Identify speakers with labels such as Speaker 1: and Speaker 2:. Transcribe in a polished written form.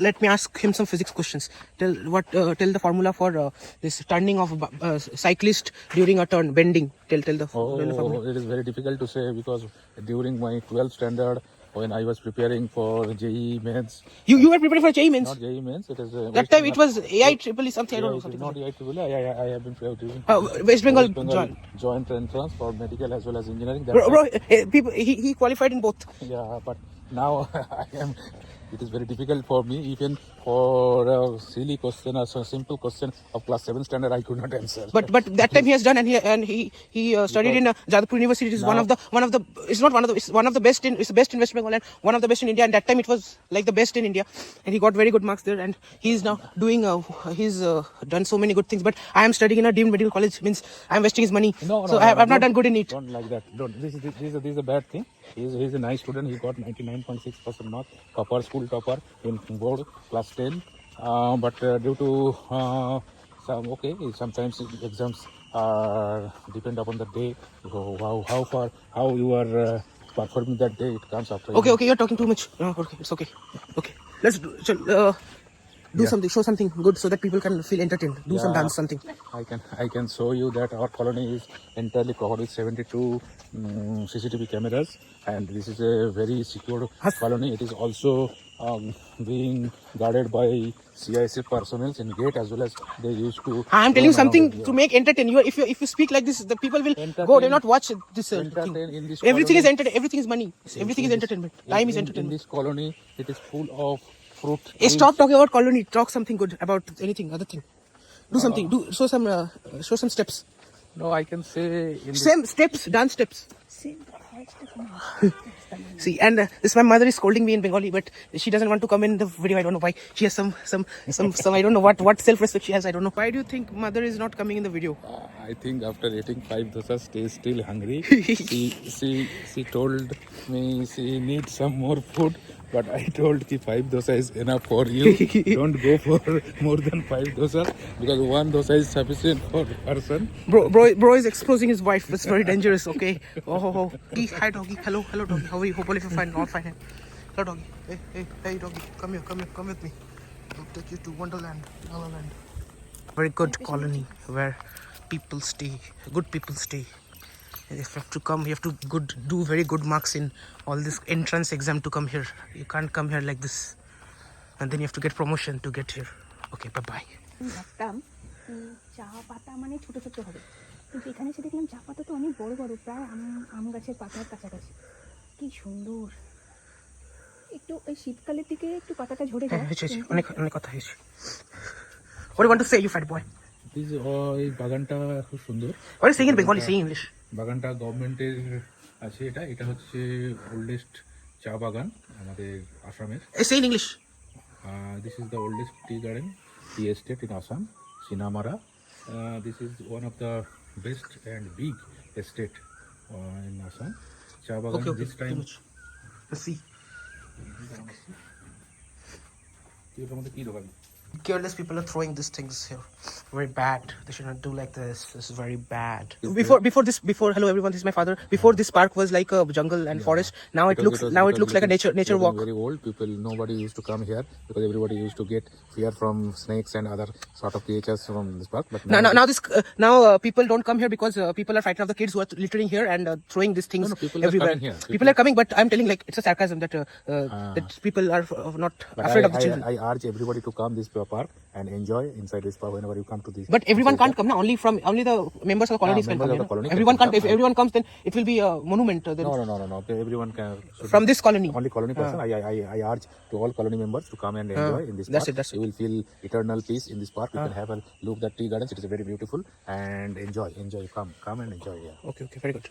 Speaker 1: Let me ask him some physics questions. Tell the formula for this turning of cyclist during a turn, bending. Tell the formula.
Speaker 2: It is very difficult to say because during my 12th standard, when I was preparing for JEE mains,
Speaker 1: You were preparing for JEE mains.
Speaker 2: not JEE mains, it is
Speaker 1: That time it was AI triple E something. I don't know
Speaker 2: it is
Speaker 1: something.
Speaker 2: not AI triple E. I have been doing
Speaker 1: West Bengal
Speaker 2: joint entrance for medical as well as engineering.
Speaker 1: bro, people he qualified in both.
Speaker 2: Yeah, but now it is very difficult for me, even for a silly question or some simple question of class 7 standard, I could not answer.
Speaker 1: But that time he has done, and he studied in Jadavpur University. It is one of the it's not one of the, it's one of the best in, it's the best in West Bengal and one of the best in India. And that time it was like the best in India, and he got very good marks there. And he is now doing he's done so many good things. But I am studying in a deemed medical college, means I am wasting his money. I've not done good in it.
Speaker 2: Don't like that. Don't. This is a bad thing. He's a nice student. He got 99.6% mark, topper, school topper in board class 10. But due to sometimes exams are depend upon the day. How you are performing that day. It comes after.
Speaker 1: Okay, you're talking too much. Okay, it's okay. Okay, let's do something, show something good so that people can feel entertained. Do some dance, something.
Speaker 2: I can show you that our colony is entirely covered with 72 CCTV cameras, and this is a very secure colony. It is also being guarded by CISF personnel in gate, as well as they used to.
Speaker 1: I am telling you something to make entertain you. If you speak like this, the people will go. They not watch this thing. Everything is entertainment. Everything is money. Everything is entertainment. Time is entertainment.
Speaker 2: In this colony, it is full of fruit.
Speaker 1: Stop talking about colony. Talk something good about anything, other thing. Do something. Show some steps.
Speaker 2: No, I can say
Speaker 1: Same steps, dance steps. See, and this my mother is scolding me in Bengali, but she doesn't want to come in the video. I don't know why. She has some I don't know what self-respect she has. I don't know. Why do you think mother is not coming in the video?
Speaker 2: I think after eating 5 dosas, she is still hungry. she told me she needs some more food, but I told ki 5 dosa is enough for you. Don't go for more than 5 dosas because 1 dosa is sufficient for a person.
Speaker 1: Bro is exposing his wife. That's very dangerous. Okay. Oh. Hi doggy. Hello doggy. How are you? Hopefully you're fine. All fine. Hello doggy. Hey doggy. Come here. Come with me. I'll take you to Wonderland. Very good colony where people stay. Good people stay. You have to come. You have to do very good marks in all this entrance exam to come here. You can't come here like this, and then you have to get promotion to get here. Okay, bye bye.
Speaker 3: চা পাতা মানে ছোট ছোট হবে, কিন্তু এখানে এসে দেখলাম চা পাতা তো অনেক বড় বড়, প্রায় আম গাছের পাতার কাছাকাছি। কি সুন্দর! একটু এই শীতকালের দিকে একটু পাতাটা ঝরে যায়।
Speaker 1: অনেক কথা হয়েছে। What do you want to say, you fat boy?
Speaker 2: এই বাগানটা খুব সুন্দর।
Speaker 1: What are you saying in Bengali? Say English.
Speaker 2: বাগানটা গভর্নমেন্টের আছে। এটা হচ্ছে ওল্ডেস্ট চা বাগান আমাদের আসামের।
Speaker 1: Say in English.
Speaker 2: This is the oldest tea garden, tea estate in Assam, Sinamara. This is one of the best and big estate in Assam. Cha bagan this time.
Speaker 1: Let's see.
Speaker 2: কি দোকান?
Speaker 1: Careless people are throwing these things here. Very bad. They should not do like this. This is very bad. Before hello everyone, this is my father. Before this park was like a jungle and forest. Now it looks like a nature walk.
Speaker 2: Very old people. Nobody used to come here because everybody used to get fear from snakes and other sort of creatures from this park. But
Speaker 1: now people don't come here because people are frightened of the kids who are littering here and throwing these things everywhere. People are coming, but I'm telling like it's a sarcasm that that people are not afraid of the children.
Speaker 2: I urge everybody to come this park and enjoy inside this park whenever you come to this.
Speaker 1: But everyone can't come now. Only the members of the colonies can come. Everyone can't. If everyone comes, then it will be a monument.
Speaker 2: No. Everyone can.
Speaker 1: From this colony.
Speaker 2: Only colony person. I urge to all colony members to come and enjoy in this park.
Speaker 1: That's it.
Speaker 2: You will feel eternal peace in this park. You can have a look at tea gardens. It is very beautiful and enjoy. Come and enjoy. Yeah.
Speaker 1: Okay. Very good.